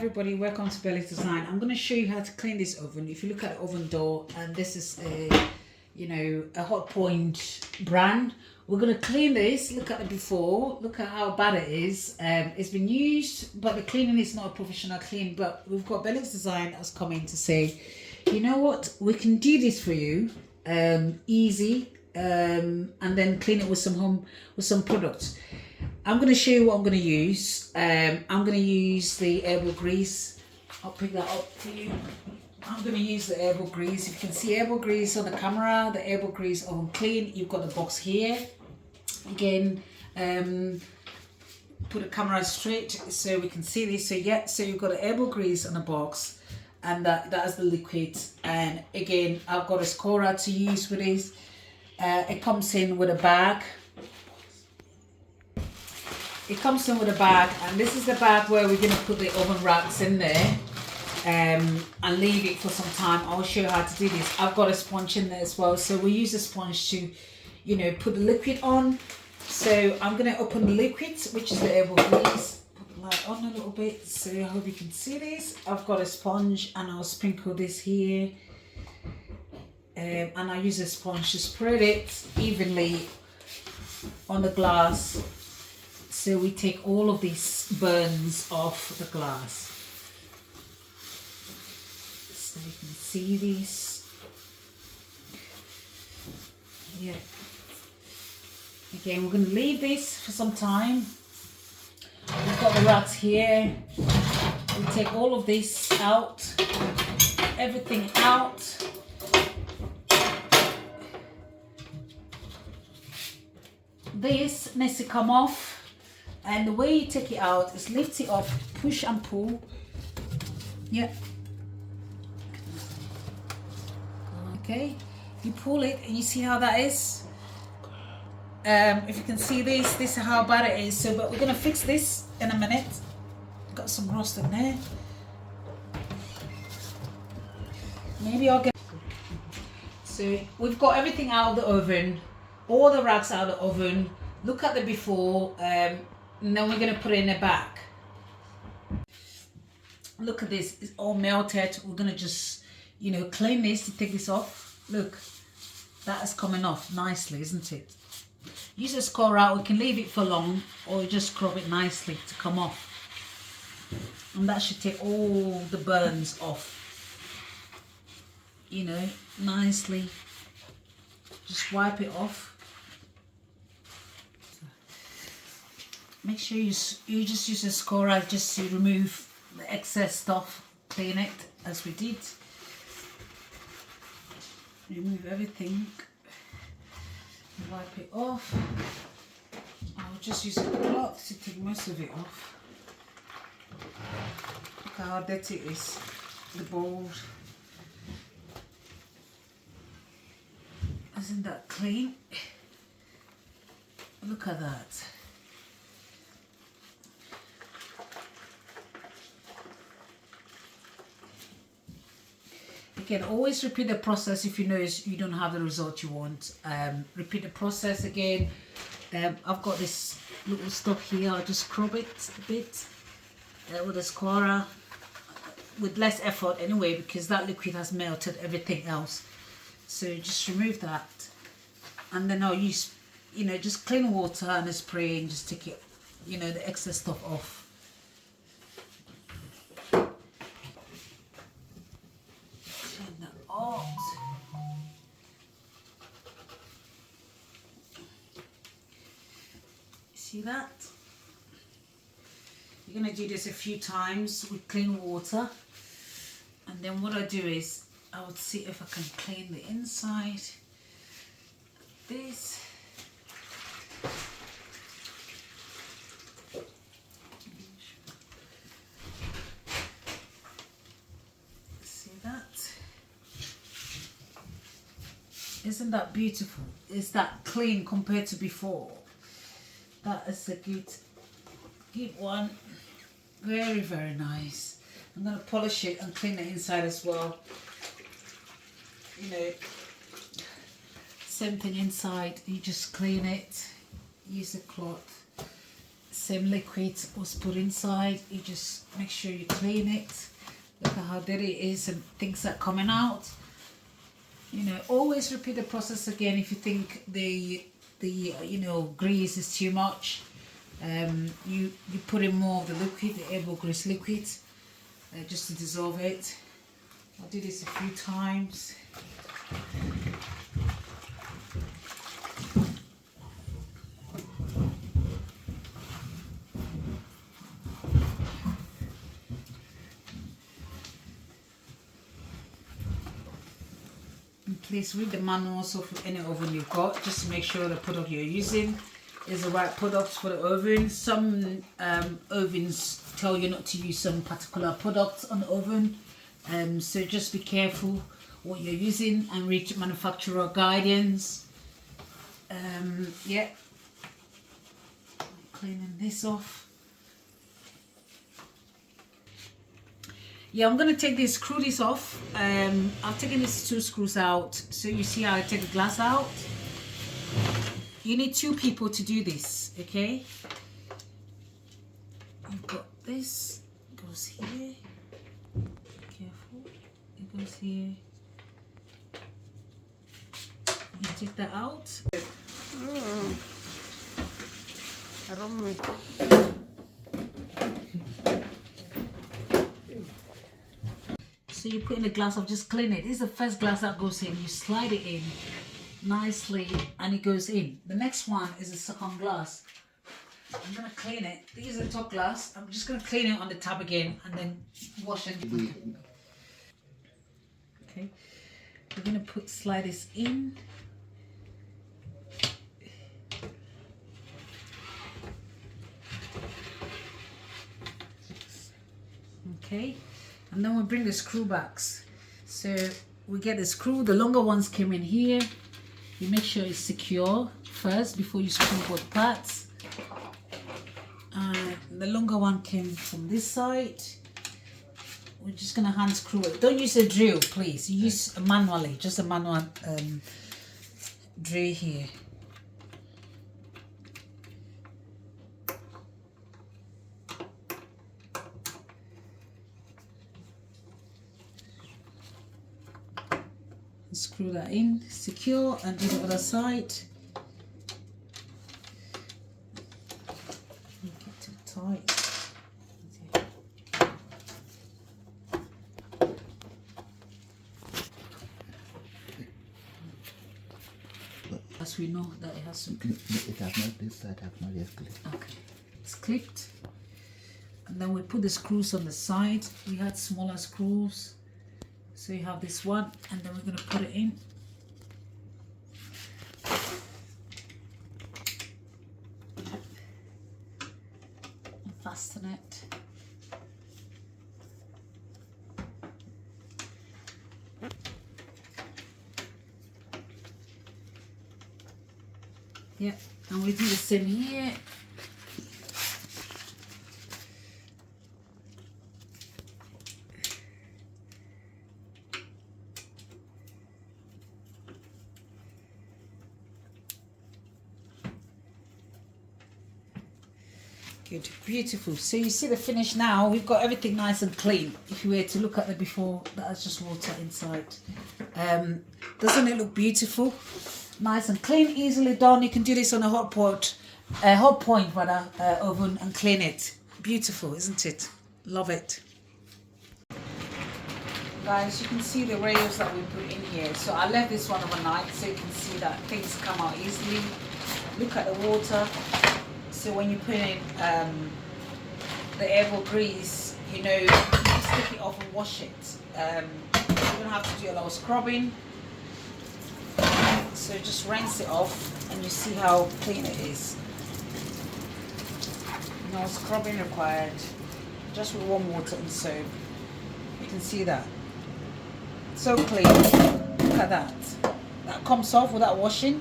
everybody, welcome to Belly's Design. I'm going to show you how to clean this oven. If you look at the oven door, and this is a Hot Point brand. We're going to clean this. Look at it before. Look at how bad it is. It's been used, but the cleaning is not a professional clean. But we've got Belly's Design has come in to say, you know what, we can do this for you, easy, and then clean it with some products. I'm going to show you what I'm going to use. I'm going to use the airball grease. I'll pick that up for you. I'm going to use the airball grease. If you can see airball grease on the camera, the airball grease on clean. You've got the box here. Again, put the camera straight so we can see this. So you've got the airball grease on the box, and that is the liquid. And again, I've got a scorer to use with this. It comes in with a bag. It comes in with a bag, and this is the bag where we're going to put the oven racks in there and leave it for some time. I'll show you how to do this. I've got a sponge in there as well, so we use a sponge to, put the liquid on. So I'm going to open the liquid, which is the airball grease. Put the light on a little bit, so I hope you can see this. I've got a sponge, and I'll sprinkle this here. And I use a sponge to spread it evenly on the glass. So we take all of these burns off the glass. So you can see these. Yeah. Again, we're going to leave this for some time. We've got the racks here. We take all of this out. Everything out. This needs to come off. And the way you take it out is lift it up, push and pull. Yeah. Okay. You pull it and you see how that is. If you can see this is how bad it is. So, but we're going to fix this in a minute. Got some rust in there. Maybe I'll get... So we've got everything out of the oven. All the racks out of the oven. Look at the before. And then we're going to put it in the back. Look at this. It's all melted. We're going to just, clean this to take this off. Look, that is coming off nicely, isn't it? Use a scorer. We can leave it for long, or just scrub it nicely to come off. And that should take all the burns off. Nicely. Just wipe it off. Make sure you just use a scorer just to remove the excess stuff, clean it as we did. Remove everything, wipe it off. I'll just use a cloth to take most of it off. Look how dirty it is, the bowl. Isn't that clean? Look at that. Again, always repeat the process if you notice you don't have the result you want. Repeat the process again. I've got this little stuff here. I'll just scrub it a bit with a scorer with less effort anyway, because that liquid has melted everything else. So just remove that, and then I'll use, just clean water and a spray and just take it, the excess stuff off. See that? You're going to do this a few times with clean water, and then what I do is I would see if I can clean the inside. This. See that? Isn't that beautiful? Is that clean compared to before? That is a good one. Very, very nice. I'm going to polish it and clean the inside as well. Same thing inside. You just clean it. Use a cloth. same liquid was put inside. You just make sure you clean it. Look at how dirty it is and things are coming out. You know, always repeat the process again if you think the grease is too much. You put in more of the liquid, the elbow grease liquid, just to dissolve it. I'll do this a few times. Please read the manuals of any oven you've got, just to make sure the product you're using is the right product for the oven. Some ovens tell you not to use some particular products on the oven, so just be careful what you're using and read manufacturer guidance. Yeah, cleaning this off. Yeah, I'm going to take this, screw this off. I've taken these 2 screws out, so you see how I take the glass out. You need 2 people to do this, okay? You've got this, it goes here. Careful, it goes here. You take that out. So you put in a glass of, just clean it. This is the first glass that goes in. You slide it in nicely and it goes in. The next one is the second glass. I'm going to clean it. This is the top glass. I'm just going to clean it on the tab again and then wash it. Okay. We're going to slide this in. Okay. And then we bring the screw backs. So we get the screw, the longer ones came in here. You make sure it's secure first before you screw both parts. The longer one came from this side. We're just gonna hand screw it. Don't use a drill, please. Use manually, just a manual drill here. Screw that in, secure, and do the other side. Make it too tight. As we know that it has some. It has not this side, has not yet clipped. Okay, it's clipped, and then we put the screws on the side. We had smaller screws. So you have this one, and then we're going to put it in. And fasten it. Yeah, and we do the same here. Good, beautiful. So you see the finish now. We've got everything nice and clean. If you were to look at the before, that's just water inside. Doesn't it look beautiful? Nice and clean, easily done. You can do this on a hot point oven and clean it. Beautiful, isn't it? Love it. Guys, you can see the rails that we put in here. So I left this one overnight so you can see that things come out easily. Look at the water. So when you put in the elbow grease, you know, you just take it off and wash it. You don't have to do a lot of scrubbing. So just rinse it off and you see how clean it is. No scrubbing required. Just with warm water and soap. You can see that. So clean. Look at that. That comes off without washing.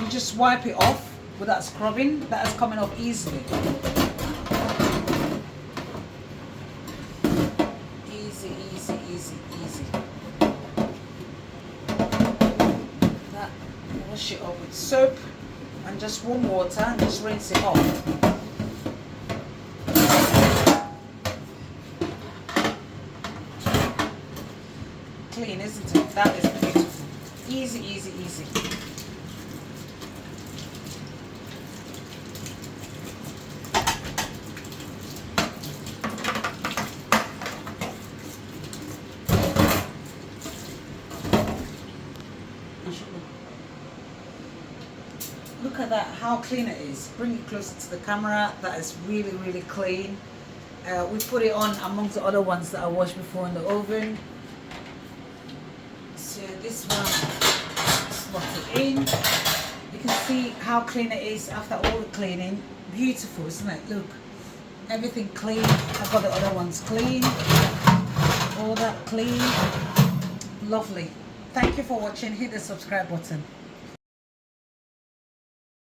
You just wipe it off without scrubbing. That is coming off easily. Easy, easy, easy, easy. That, wash it off with soap and just warm water and just rinse it off. clean, isn't it? That is beautiful. Easy, easy, easy. Look at that, how clean it is. Bring it closer to the camera. That is really, really clean. We put it on amongst the other ones that I washed before in the oven. So this one, slot it in. You can see how clean it is after all the cleaning. Beautiful, isn't it? Look, everything clean. I've got the other ones clean. All that clean. Lovely. Thank you for watching. Hit the subscribe button.